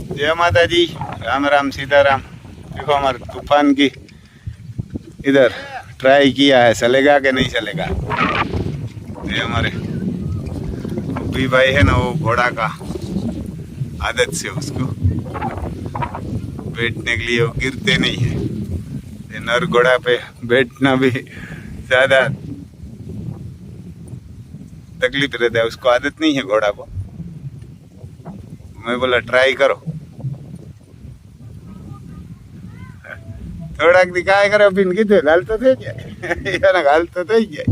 जय माता जी, राम राम सीताराम। देखो हमारे तूफान की इधर ट्राई किया है, चलेगा कि नहीं चलेगा। ये हमारे भी भाई है ना, वो घोड़ा का आदत से उसको बैठने के लिए वो गिरते नहीं है। ये नर घोड़ा पे बैठना भी ज्यादा तकलीफ रहता है, उसको आदत नहीं है घोड़ा को। मैं बोला ट्राई करो, थोड़ा दिखाया करो। बिन की थे गाल तो थे क्या ना, गाल तो थे क्या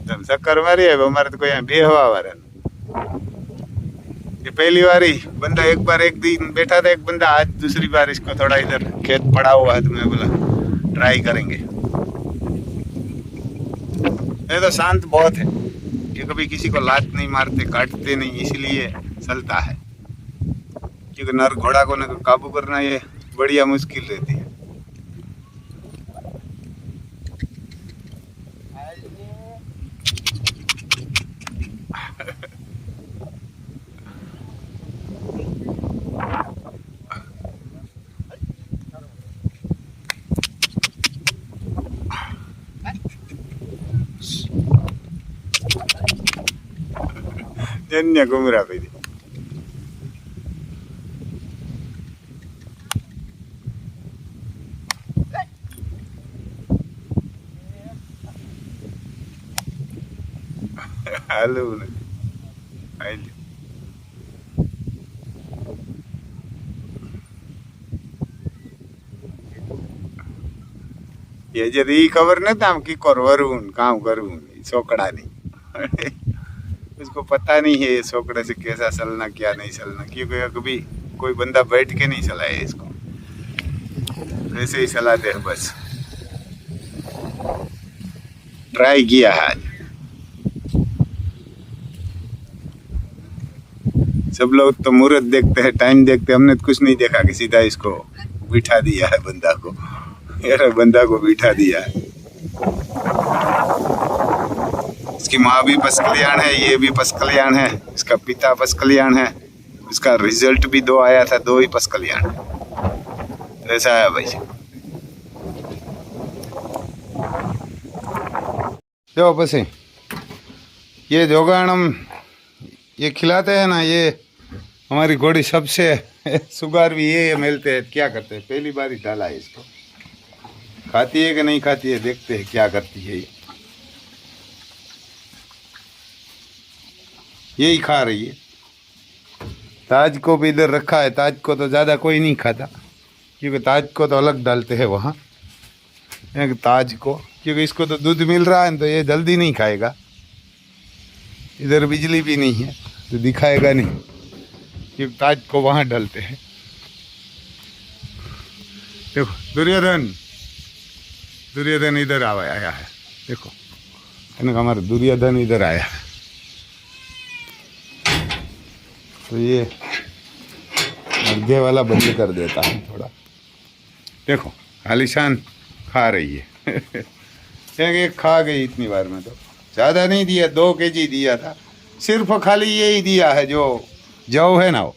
तुम चक्कर मारी है हमारे तो कोई यहाँ बेहवा वाला। ये पहली बार ही बंदा, एक बार एक दिन बैठा था एक बंदा, आज दूसरी बार इसको थोड़ा इधर खेत पड़ा हुआ है तो मैं बोला ट्राई करेंगे। ये तो शांत बहुत है, ये कभी किसी को लात नहीं मारते, काटते नहीं, इसलिए चलता है। क्योंकि नर घोड़ा को न काबू करना ये बढ़िया मुश्किल रहती है। जन्य घुमरा पे हेलो ये जदी खबर नहीं था कि करवरून काम करूँ सोकड़ा नहीं उसको पता नहीं है सोकड़े से कैसा चलना क्या नहीं चलना। क्योंकि कभी कोई बंदा बैठ के नहीं चलाए इसको, वैसे ही चलाते हैं बस। ट्राई किया है आज। सब लोग तो मुहूर्त देखते हैं, टाइम देखते हैं, हमने तो कुछ नहीं देखा कि सीधा इसको बिठा दिया है बंदा को। यार बंदा को बिठा दिया है। इसकी माँ भी पस कल्याण है, ये भी पस कल्याण है, इसका पिता पस कल्याण है, उसका रिजल्ट भी 2 आया था, 2 ही पस कल्याण है। ऐसा है भाई। जो बस ये जोगाणम ये खिलाते हैं ना, ये हमारी घोड़ी सबसे सुगार भी ये मिलते हैं। क्या करते हैं, पहली बार ही डाला है इसको, खाती है कि नहीं खाती है, देखते हैं क्या करती है। यही खा रही है। ताज को भी इधर रखा है, ताज को तो ज़्यादा कोई नहीं खाता, क्योंकि ताज को तो अलग डालते हैं वहाँ ताज को, क्योंकि इसको तो दूध मिल रहा है तो ये जल्दी नहीं खाएगा। इधर बिजली भी नहीं है तो दिखाएगा नहीं, क्योंकि ताज को वहाँ डालते हैं। देखो दुर्योधन, दुर्योधन इधर आया है, देखो हमारा दुर्योधन इधर आया है। तो ये मध्य वाला बंद कर देता है थोड़ा। देखो आलिशान खा रही है एक खा गई इतनी बार में, तो ज़्यादा नहीं दिया, 2 kg दिया था, सिर्फ खाली यही दिया है जो जौ है ना वो,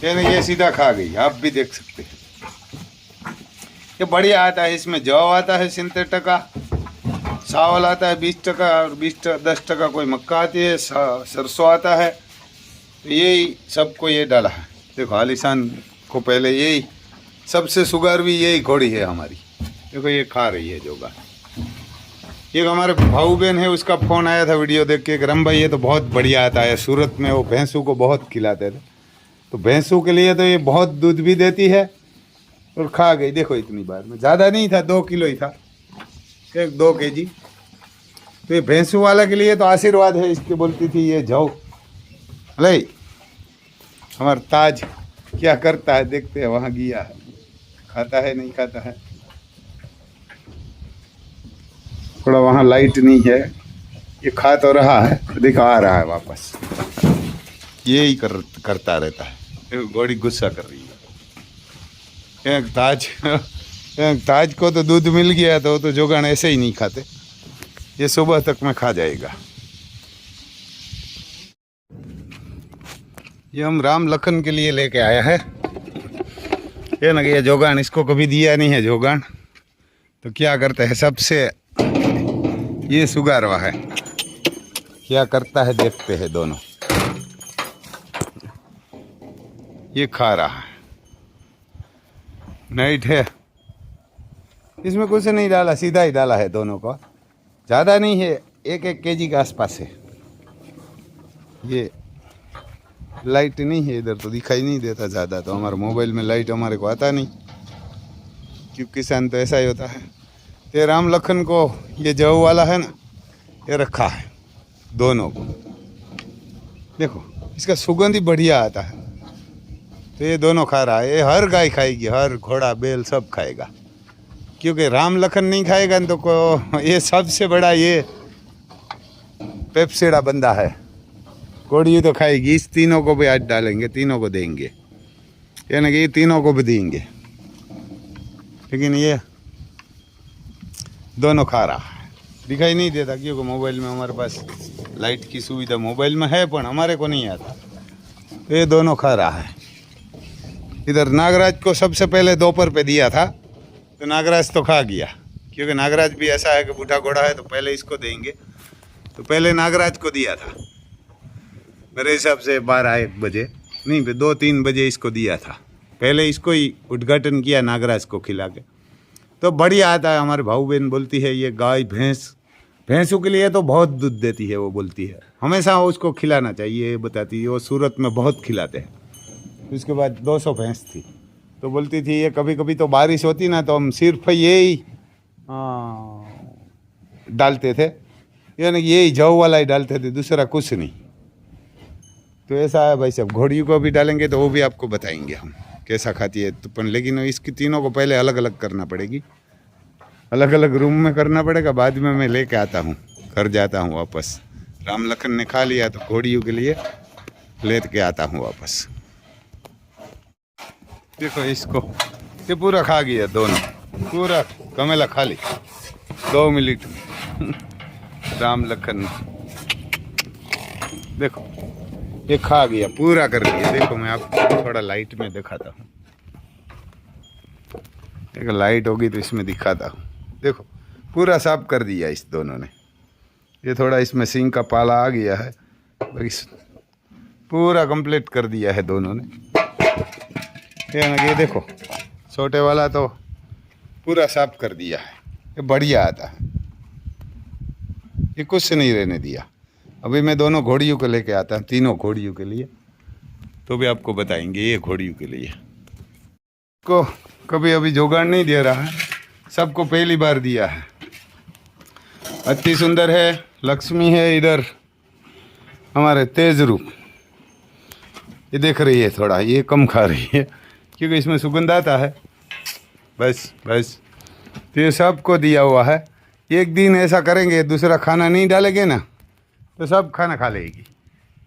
ये सीधा खा गई। आप भी देख सकते हैं ये बढ़िया आता है। इसमें जौ आता है 70% चावल आता है 20% और 10% कोई मक्का आती है, सरसों आता है। तो यही सबको ये डाला है। देखो आलिशान को पहले यही, सबसे शुगर भी यही घोड़ी है हमारी। देखो ये खा रही है जोगा। एक हमारे भाऊ बहन है, उसका फ़ोन आया था वीडियो देख के, रम भाई ये तो बहुत बढ़िया आता है, सूरत में वो भैंसों को बहुत खिलाते थे, तो भैंसों के लिए तो ये बहुत दूध भी देती है। और खा गई, देखो इतनी बार में, ज़्यादा नहीं था, 2 किलो ही था, 2 kg। तो ये भैंसों वाला के लिए तो आशीर्वाद है इसके। बोलती थी ये जाओ अले हमारा ताज क्या करता है, देखते हैं। वहाँ गया है, खाता है नहीं खाता है, थोड़ा वहाँ लाइट नहीं है, ये खा तो रहा है, दिखा आ रहा है वापस, यही करता रहता है। घोड़ी गुस्सा कर रही है। ताज को तो दूध मिल गया, तो जोगान ऐसे ही नहीं खाते, ये सुबह तक में खा जाएगा। ये हम राम लखन के लिए लेके आया है। ये ना कि ये जोगान इसको कभी दिया नहीं है जोगान, तो क्या करते हैं सबसे ये सुगारवा है, क्या करता है देखते हैं दोनों। ये खा रहा है, नाइट है, इसमें कुछ नहीं डाला, सीधा ही डाला है दोनों को, ज़्यादा नहीं है, 1-1 केजी के आसपास है। ये लाइट नहीं है इधर तो दिखाई नहीं देता ज़्यादा, तो हमारे मोबाइल में लाइट हमारे को आता नहीं, क्योंकि किसान तो ऐसा ही होता है। ये राम लखन को ये जव वाला है ना, ये रखा है दोनों को, देखो इसका सुगंध ही बढ़िया आता है, तो ये दोनों खा रहा है। ये हर गाय खाएगी, हर घोड़ा बैल सब खाएगा, क्योंकि राम लखन नहीं खाएगा तो को ये सबसे बड़ा ये पेप्सिडा बंदा है, घोड़ी तो खाएगी। इस तीनों को भी आज डालेंगे, तीनों को देंगे, यानी कि ये तीनों को भी देंगे, लेकिन ये दोनों खा रहा है, दिखाई नहीं देता क्योंकि मोबाइल में हमारे पास लाइट की सुविधा मोबाइल में है, पर हमारे को नहीं आता। तो ये दोनों खा रहा है। इधर नागराज को सबसे पहले दोपहर पे दिया था, तो नागराज तो खा गया, क्योंकि नागराज भी ऐसा है कि बूढ़ा घोड़ा है, तो पहले इसको देंगे। तो पहले नागराज को दिया था, मेरे हिसाब से 12-1 बजे नहीं, 2-3 बजे इसको दिया था, पहले इसको ही उद्घाटन किया नागराज को खिला के। तो बढ़िया आता है। हमारे भाऊ बहन बोलती है ये गाय भैंसों के लिए तो बहुत दूध देती है, वो बोलती है हमेशा उसको खिलाना चाहिए, बताती है। वो सूरत में बहुत खिलाते हैं। उसके बाद 200 भैंस थी, तो बोलती थी ये कभी कभी तो बारिश होती ना, तो हम सिर्फ यही डालते थे, यानी यही जव वाला ही डालते थे, दूसरा कुछ नहीं। तो ऐसा है भाई साहब। घोड़ियों को भी डालेंगे तो वो भी आपको बताएंगे हम कैसा खाती है, तो पर लेकिन इसकी तीनों को पहले अलग अलग करना पड़ेगी, अलग अलग रूम में करना पड़ेगा। बाद में मैं लेके आता हूँ, घर जाता हूँ वापस। राम लखन ने खा लिया तो घोड़ियों के लिए ले के आता हूँ वापस। देखो इसको, ये पूरा खा गया दोनों, पूरा कमेला खा ली 2 मिनट में। राम लखन देखो ये खा गया, पूरा कर लिया। देखो मैं आपको थोड़ा लाइट में दिखाता हूँ, एक लाइट होगी तो इसमें दिखाता हूँ। देखो पूरा साफ कर दिया इस दोनों ने। ये थोड़ा इसमें सिंग का पाला आ गया है, पूरा कंप्लीट कर दिया है दोनों ने। ये देखो छोटे वाला तो पूरा साफ कर दिया है, ये बढ़िया आता है, ये कुछ नहीं रहने दिया। अभी मैं दोनों घोड़ियों को लेके आता हूँ, तीनों घोड़ियों के लिए, तो भी आपको बताएंगे। ये घोड़ियों के लिए को कभी अभी जोगाड़ नहीं दे रहा है, सबको पहली बार दिया है। अति सुंदर है, लक्ष्मी है, इधर हमारे तेज रूप, ये देख रही है थोड़ा, ये कम खा रही है क्योंकि इसमें सुगंध आता है। बस तो ये सबको दिया हुआ है। एक दिन ऐसा करेंगे, दूसरा खाना नहीं डालेंगे ना, तो सब खाना खा लेगी।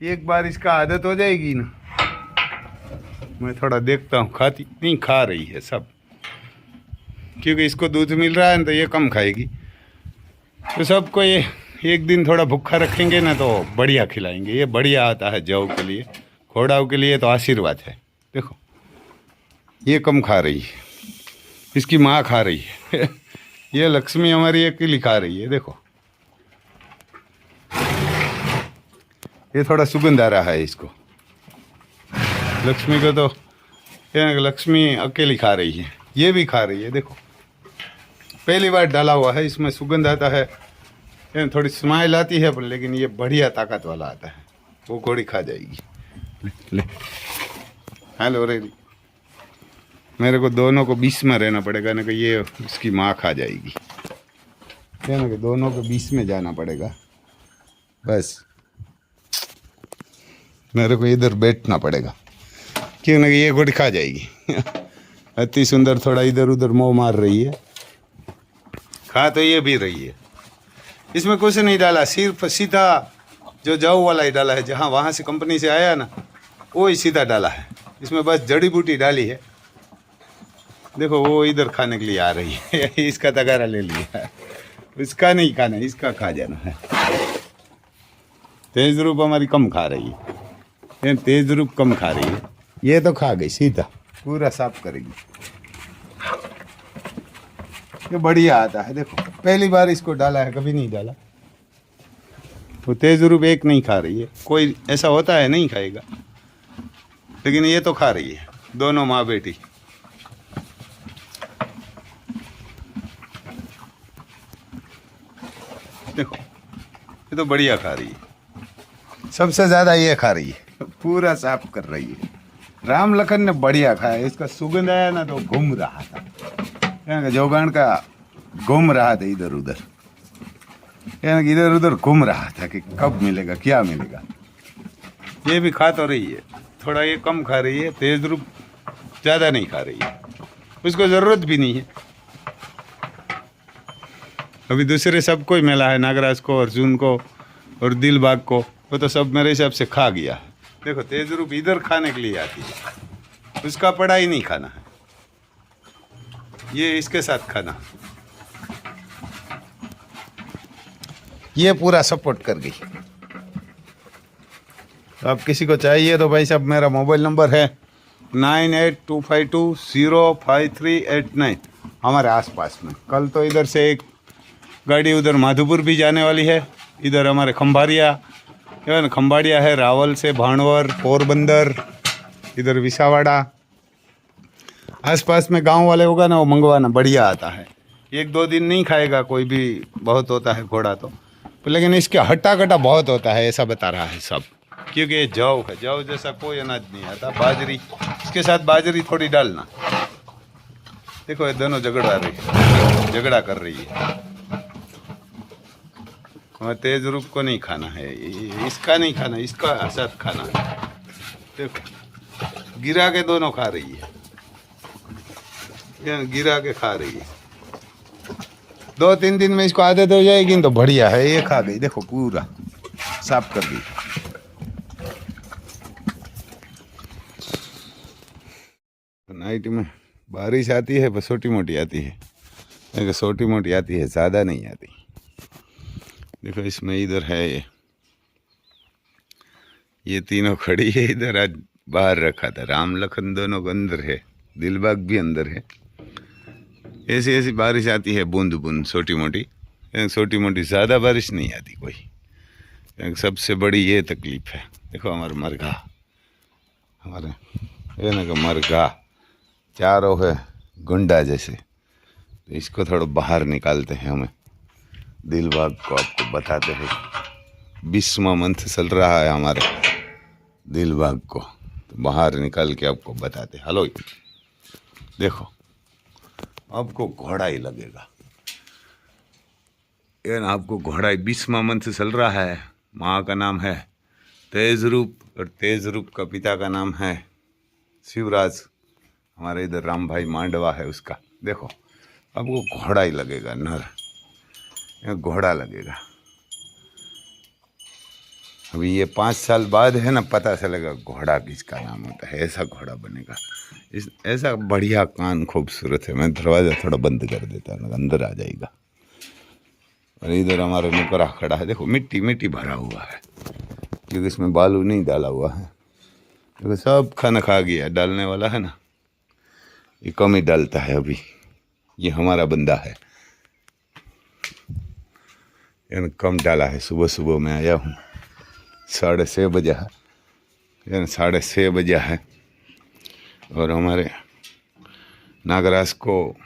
एक बार इसका आदत हो जाएगी ना, मैं थोड़ा देखता हूँ, खाती नहीं, खा रही है सब, क्योंकि इसको दूध मिल रहा है ना, तो ये कम खाएगी। तो सबको ये एक दिन थोड़ा भूखा रखेंगे ना, तो बढ़िया खिलाएंगे। ये बढ़िया आता है जौ के लिए, घोड़ाओं के लिए तो आशीर्वाद है। देखो ये कम खा रही है, इसकी माँ खा रही है। ये लक्ष्मी हमारी अकेली खा रही है। देखो ये थोड़ा सुगंध आ रहा है इसको, लक्ष्मी को तो, लक्ष्मी अकेली खा रही है, ये भी खा रही है। देखो पहली बार डाला हुआ है, इसमें सुगंध आता है, थोड़ी स्माइल आती है, पर लेकिन ये बढ़िया ताकत वाला आता है। वो घोड़ी खा जाएगी। ले हेलो रेडी, मेरे को दोनों को बीच में रहना पड़ेगा ना, कि ये उसकी माँ खा जाएगी, क्या ना कि दोनों को बीच में जाना पड़ेगा। बस मेरे को इधर बैठना पड़ेगा, क्यों ना कि ये घोड़ी खा जाएगी। अति सुंदर थोड़ा इधर उधर मुँह मार रही है, खा तो ये भी रही है। इसमें कुछ नहीं डाला, सिर्फ सीधा जो जौ वाला ही डाला है, जहाँ वहाँ से कंपनी से आया ना, वो ही सीधा डाला है। इसमें बस जड़ी बूटी डाली है। देखो वो इधर खाने के लिए आ रही है। इसका तगारा ले लिया है, इसका नहीं खाना, इसका खा जाना है। तेज रूप हमारी कम खा रही है, ये तेज रूप कम खा रही है, ये तो खा गई सीधा, पूरा साफ करेगी। ये बढ़िया आता है, देखो पहली बार इसको डाला है, कभी नहीं डाला। तो तेज रूप एक नहीं खा रही है, कोई ऐसा होता है नहीं खाएगा, लेकिन ये तो खा रही है, दोनों माँ बेटी। देखो ये तो बढ़िया खा रही है, सबसे ज्यादा ये खा रही है, पूरा साफ कर रही है। राम लखन ने बढ़िया खाया, इसका सुगंध आया ना तो घूम रहा था, जोगान का घूम रहा था इधर उधर, इधर उधर घूम रहा था कि कब मिलेगा क्या मिलेगा। ये भी खा तो रही है, थोड़ा ये कम खा रही है, तेज रूप ज़्यादा नहीं खा रही है, उसको ज़रूरत भी नहीं है। अभी दूसरे सबको ही मिला है, नागराज को, अर्जुन को और दिलबाग को, वो तो सब मेरे हिसाब से खा गया। देखो तेज रूप इधर खाने के लिए आती है, उसका पढ़ाई नहीं खाना है, ये इसके साथ खाना। ये पूरा सपोर्ट कर गई। तो आप किसी को चाहिए तो भाई साहब मेरा मोबाइल नंबर है 9825205389, हमारे आसपास में। कल तो इधर से एक गाड़ी उधर माधोपुर भी जाने वाली है, इधर हमारे खंबाड़िया है, रावल से भाणवर, पोरबंदर, इधर विसावाड़ा, आसपास में गांव वाले होगा ना, वो मंगवाना, बढ़िया आता है। 1-2 दिन नहीं खाएगा कोई भी, बहुत होता है घोड़ा तो, लेकिन इसके हट्टा कट्टा बहुत होता है, ऐसा बता रहा है सब। क्योंकि ये जौ है, जौ जैसा कोई अनाज नहीं आता। बाजरी, इसके साथ बाजरी थोड़ी डालना। देखो ये दोनों झगड़ा कर रही है। और तेज रूप को नहीं खाना है, इसका नहीं खाना, इसका साथ खाना है। देखो गिरा के दोनों खा रही है, गिरा के खा रही है। 2-3 दिन में इसको आदत हो जाएगी तो बढ़िया है। ये खा गई, देखो पूरा साफ कर दी। नाइट में बारिश आती है, बस छोटी मोटी आती है, छोटी मोटी आती है, ज़्यादा नहीं आती। देखो इसमें इधर है ये तीनों खड़ी है इधर, आज बाहर रखा था। राम लखन दोनों अंदर है, दिलबाग भी अंदर है। ऐसी ऐसी बारिश आती है, बूंद बूंद, छोटी मोटी, ज़्यादा बारिश नहीं आती कोई। सबसे बड़ी ये तकलीफ है। देखो हमारे मरघा, हमारे ये ना मरघा चारों है गुंडा जैसे, तो इसको थोड़ा बाहर निकालते हैं हमें। दिलबाग को आपको बताते हैं, 20वां मंथ चल रहा है हमारे दिलबाग को, तो बाहर निकाल के आपको बताते। हेलो, देखो आपको घोड़ा ही लगेगा, ये ना आपको घोड़ा ही। 20वां मंथ चल रहा है। माँ का नाम है तेज रूप और तेज रूप का पिता का नाम है शिवराज। हमारे इधर राम भाई मांडवा है उसका। देखो आपको घोड़ा ही लगेगा, नर घोड़ा लगेगा। अभी ये 5 साल बाद है ना, पता चलेगा घोड़ा किसका नाम होता है, ऐसा घोड़ा बनेगा। ऐसा बढ़िया कान खूबसूरत है। मैं दरवाज़ा थोड़ा बंद कर देता हूँ, अंदर आ जाएगा। और इधर हमारा नुकरा खड़ा है, देखो मिट्टी मिट्टी भरा हुआ है, क्योंकि इसमें बालू नहीं डाला हुआ है। देखो सब खाना खा गया, डालने वाला है ना, ये कम ही डालता है। अभी ये हमारा बंदा है, यानी कम डाला है। सुबह सुबह मैं आया हूँ, 6:30 बजे है, यानी 6:30 बजे है। और हमारे नागराज को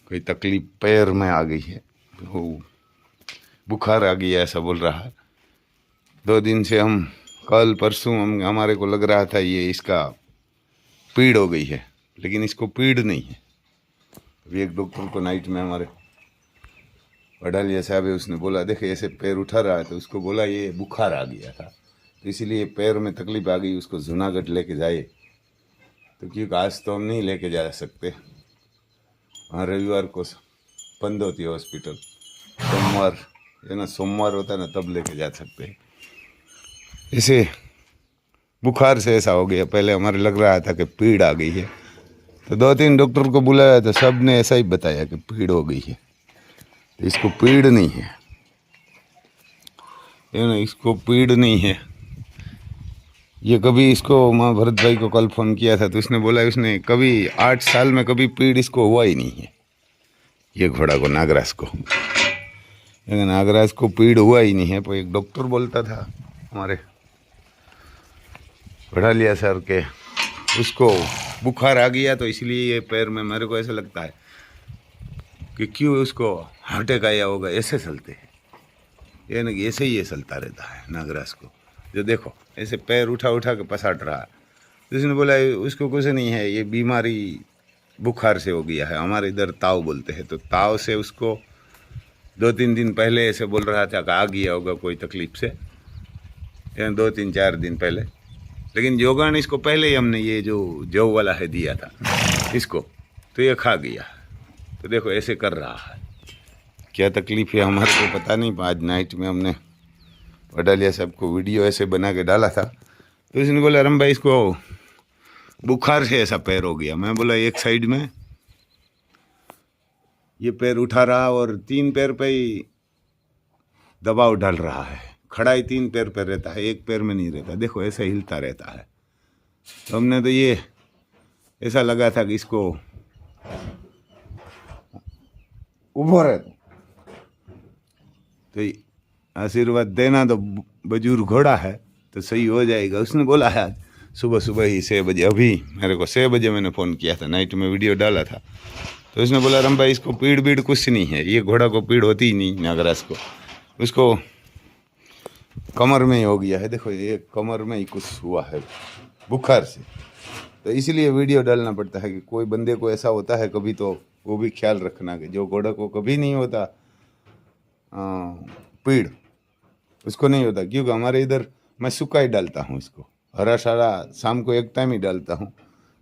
कोई तकलीफ पैर में आ गई है, तो बुखार आ गई है ऐसा बोल रहा है। 2 दिन से हम कल परसों हमारे को लग रहा था ये इसका पीड़ हो गई है, लेकिन इसको पीड़ नहीं है। अभी एक डॉक्टर को नाइट में हमारे वडालिया साहब है, उसने बोला देखे ऐसे पैर उठा रहा है, तो उसको बोला ये बुखार आ गया था, तो इसीलिए पैर में तकलीफ आ गई, उसको जूनागढ़ लेके जाए। तो क्योंकि आज तो हम नहीं लेके जा सकते, वहाँ रविवार को बंद होती है हॉस्पिटल, सोमवार है ना, सोमवार होता है ना, तब लेके जा सकते हैं। इसे बुखार से ऐसा हो गया, पहले हमारे लग रहा था कि पीड़ आ गई है, तो 2-3 डॉक्टर को बुलाया तो सब ने ऐसा ही बताया कि पीड़ हो गई है। तो इसको पीड़ नहीं है, ये ना, इसको पीड़ नहीं है, ये कभी इसको मैं भरत भाई को कल फ़ोन किया था तो उसने बोला उसने कभी 8 साल में कभी पीड़ इसको हुआ ही नहीं है, ये घोड़ा को, नागराज को। लेकिन नागराज को पीड़ हुआ ही नहीं है। तो एक डॉक्टर बोलता था हमारे बढ़ालिया सर के, उसको बुखार आ गया तो इसलिए ये पैर में, मेरे को ऐसा लगता है कि क्यों उसको हार्ट अटैक आया होगा, ऐसे चलते हैं ये ना, ऐसे ही ये चलता रहता है नागराज को। जो देखो ऐसे पैर उठा उठा के पसाट रहा है। तो उसने बोला उसको कुछ नहीं है, ये बीमारी बुखार से हो गया है, हमारे इधर ताव बोलते हैं। तो ताव से उसको 2-3 दिन पहले ऐसे बोल रहा था कि आ गया होगा कोई तकलीफ से, 2-3-4 दिन पहले। लेकिन जोगान इसको पहले ही हमने ये जो जव वाला है दिया था इसको, तो ये खा गया। तो देखो ऐसे कर रहा है, क्या तकलीफ़ है हमारे को पता नहीं। आज नाइट में हमने वडालिया साहब को वीडियो ऐसे बना के डाला था तो उसने बोला रम भाई इसको बुखार से ऐसा पैर हो गया। मैं बोला एक साइड में ये पैर उठा रहा और 3 पैर पे ही दबाव डाल रहा है, खड़ा ही 3 पैर पर रहता है, एक पैर में नहीं रहता। देखो ऐसे हिलता रहता है। तो हमने तो ये ऐसा लगा था कि इसको उभो रहे तो आशीर्वाद देना, तो बुजुर्ग घोड़ा है तो सही हो जाएगा। उसने बोला है आज सुबह सुबह ही 6 बजे, अभी मेरे को 6 बजे मैंने फ़ोन किया था, नाइट में वीडियो डाला था। तो उसने बोला रम भाई इसको पीड़ बीड़ कुछ नहीं है, ये घोड़ा को पीड़ होती ही नहीं नागराज को, उसको कमर में ही हो गया है। देखो ये कमर में ही कुछ हुआ है बुखार से। तो इसलिए वीडियो डालना पड़ता है कि कोई बंदे को ऐसा होता है कभी तो वो भी ख्याल रखना कि जो घोड़ा को कभी नहीं होता पीड़, उसको नहीं होता। क्योंकि हमारे इधर मैं सूखा ही डालता हूँ इसको, हरा सारा शाम को एक टाइम ही डालता हूँ।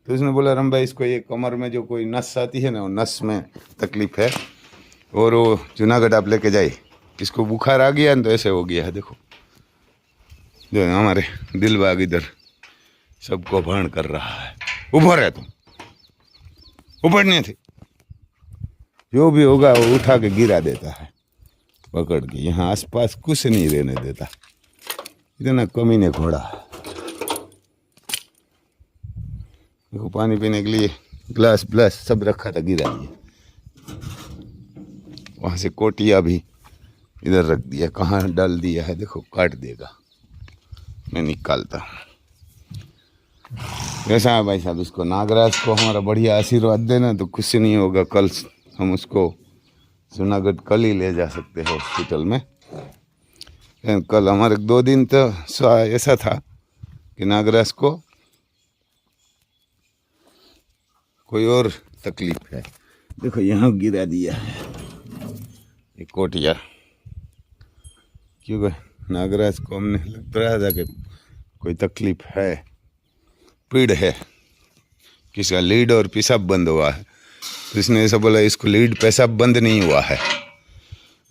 तो उसने बोला रम भाई इसको ये कमर में जो कोई नस आती है ना, वो नस में तकलीफ़ है और वो जूनागढ़ आप लेके जाए, इसको बुखार आ गया तो ऐसे हो गया है। देखो जो हमारे दिलबाग इधर सबको भरण कर रहा है। ऊपर है तुम, ऊपर नहीं थे, जो भी होगा वो उठा के गिरा देता है पकड़ के, यहाँ आसपास कुछ नहीं रहने देता। इतना कमीने घोड़ा है। देखो पानी पीने के लिए ग्लास ब्लास सब रखा था, गिरा दिया। वहाँ से कोटिया भी इधर रख दिया, कहाँ डाल दिया है देखो, काट देगा, मैं निकालता हूँ। ऐसा है भाई साहब, इसको नागराज को हमारा बढ़िया आशीर्वाद देना तो कुछ नहीं होगा। कल हम उसको जूनागढ़ कल ही ले जा सकते हैं हॉस्पिटल में। कल हमारे 2 दिन तो ऐसा था कि नागराज को कोई और तकलीफ है। देखो यहाँ गिरा दिया है ये कोटिया, क्योंकि नागराज को हमने लग रहा था कि कोई तकलीफ है, पीड़ है, किसका लीड और पेशाब बंद हुआ है। तो इसने ऐसा बोला इसको लीड पेशाब बंद नहीं हुआ है,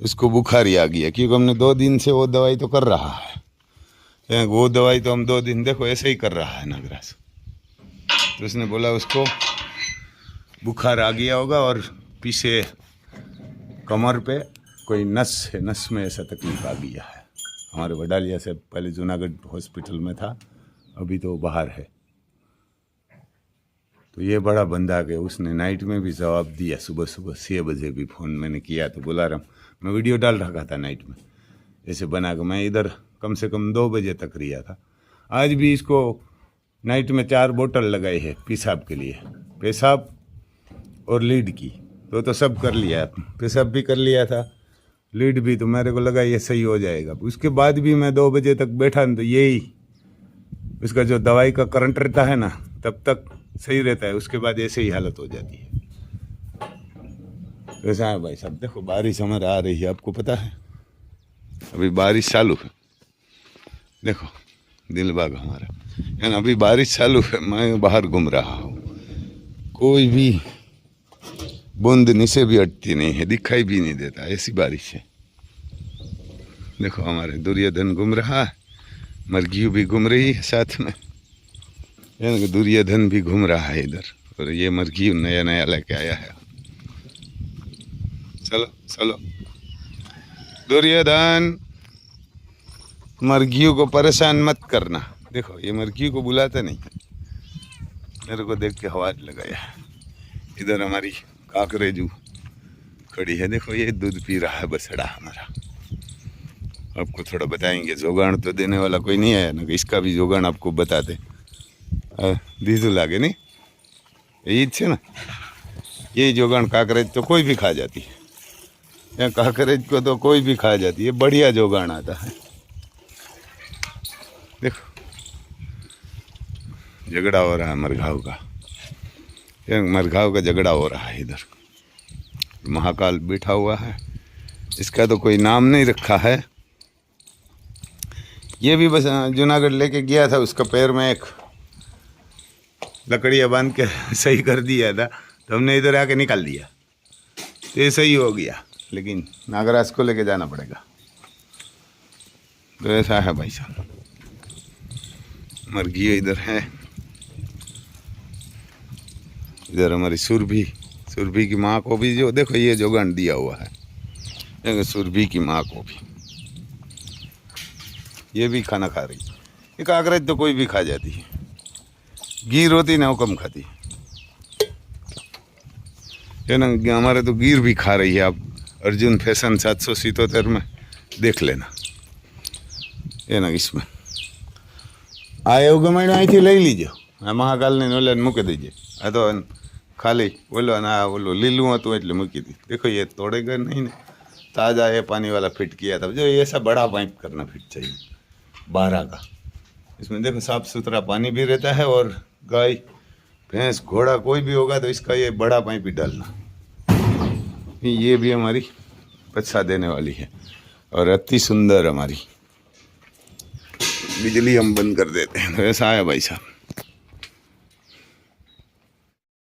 उसको बुखार ही आ गया। क्योंकि हमने 2 दिन से वो दवाई तो कर रहा है, वो दवाई तो हम 2 दिन देखो ऐसे ही कर रहा है नागराज। तो उसने बोला उसको बुखार आ गया होगा और पीछे कमर पे कोई नस है, नस में ऐसा तकलीफ आ गया है। हमारे वडालिया से पहले जूनागढ़ हॉस्पिटल में था, अभी तो बाहर है। तो ये बड़ा बंदा के उसने नाइट में भी जवाब दिया, सुबह सुबह 6 बजे भी फ़ोन मैंने किया तो बोला रहा, मैं वीडियो डाल रखा था नाइट में ऐसे बना के, मैं इधर कम से कम 2 बजे तक रिया था। आज भी इसको नाइट में 4 बोतल लगाई है पेशाब के लिए, पेशाब और लीड की तो सब कर लिया, पेशाब भी कर लिया था, लीड भी, तो मेरे को लगा ये सही हो जाएगा। उसके बाद भी मैं 2 बजे तक बैठा तो यही उसका जो दवाई का करंट रहता है ना तब तक सही रहता है, उसके बाद ऐसे ही हालत हो जाती है। ऐसा है भाई साहब। देखो बारिश हमारे आ रही है, आपको पता है अभी बारिश चालू है। देखो दिलबाग हमारा है ना, अभी बारिश चालू है, मैं बाहर घूम रहा हूँ, कोई भी बूंद नीचे भी हटती नहीं है, दिखाई भी नहीं देता, ऐसी बारिश है। देखो हमारे दुर्योधन घूम रहा है, मरघियू भी घूम रही है साथ में, दुर्योधन भी घूम रहा है इधर, और ये मरघियू नया नया लेके आया है। चलो चलो दुर्योधन, मरघियू को परेशान मत करना। देखो ये मरकी को बुलाता नहीं, मेरे को देख के हवा लगाया। इधर हमारी काकरेजू खड़ी है, देखो ये दूध पी रहा है बछड़ा हमारा। आपको थोड़ा बताएंगे, जोगान तो देने वाला कोई नहीं है ना, इसका भी जोगान आपको बताते। दीजू लागे नहीं ईद से ना, ये जोगान काकरेज तो कोई भी खा जाती है, या काकरेज को तो कोई भी खा जाती है, बढ़िया जोगान आता है। देखो झगड़ा हो रहा है मरघाव का, मरघाव का झगड़ा हो रहा है। इधर महाकाल बैठा हुआ है, इसका तो कोई नाम नहीं रखा है। ये भी बस जूनागढ़ लेके गया था, उसका पैर में एक लकड़ियाँ बांध के सही कर दिया था, तो हमने इधर आके निकाल दिया, तो ये सही हो गया। लेकिन नागराज को लेके जाना पड़ेगा, तो ऐसा है भाई साहब। मर्गी इधर है, इधर हमारी सुरभि की माँ को भी जो देखो ये जोगान दिया हुआ है, सुरभि की माँ को भी, ये भी खाना खा रही है। ये काकरेज तो कोई भी खा जाती है, गिर होती ना वो कम खाती है ना। हमारे तो गिर भी खा रही है। आप अर्जुन फैशन 777 में देख लेना, ये ना इसमें आए गमाण અહીંથી લઈ લીજો, આ મહાકાલને નોલાને મૂકી દેજે। આ તો ખાલી બોલો ના બોલો લીલું હતું એટલે મૂકી दी। देखो ये तोड़ेगा नहीं ना, ताज़ा है पानी वाला फिट किया था। जो ऐसा बड़ा पाइप करना फिट चाहिए 12 का, इसमें देखो साफ सुथरा पानी भी रहता है, और गाय भैंस घोड़ा कोई भी होगा तो इसका ये बड़ा पाइप ही डालना। ये भी हमारी बच्चा देने वाली है, और अति सुंदर हमारी। बिजली हम बंद कर देते हैं, तो ऐसा है भाई साहब।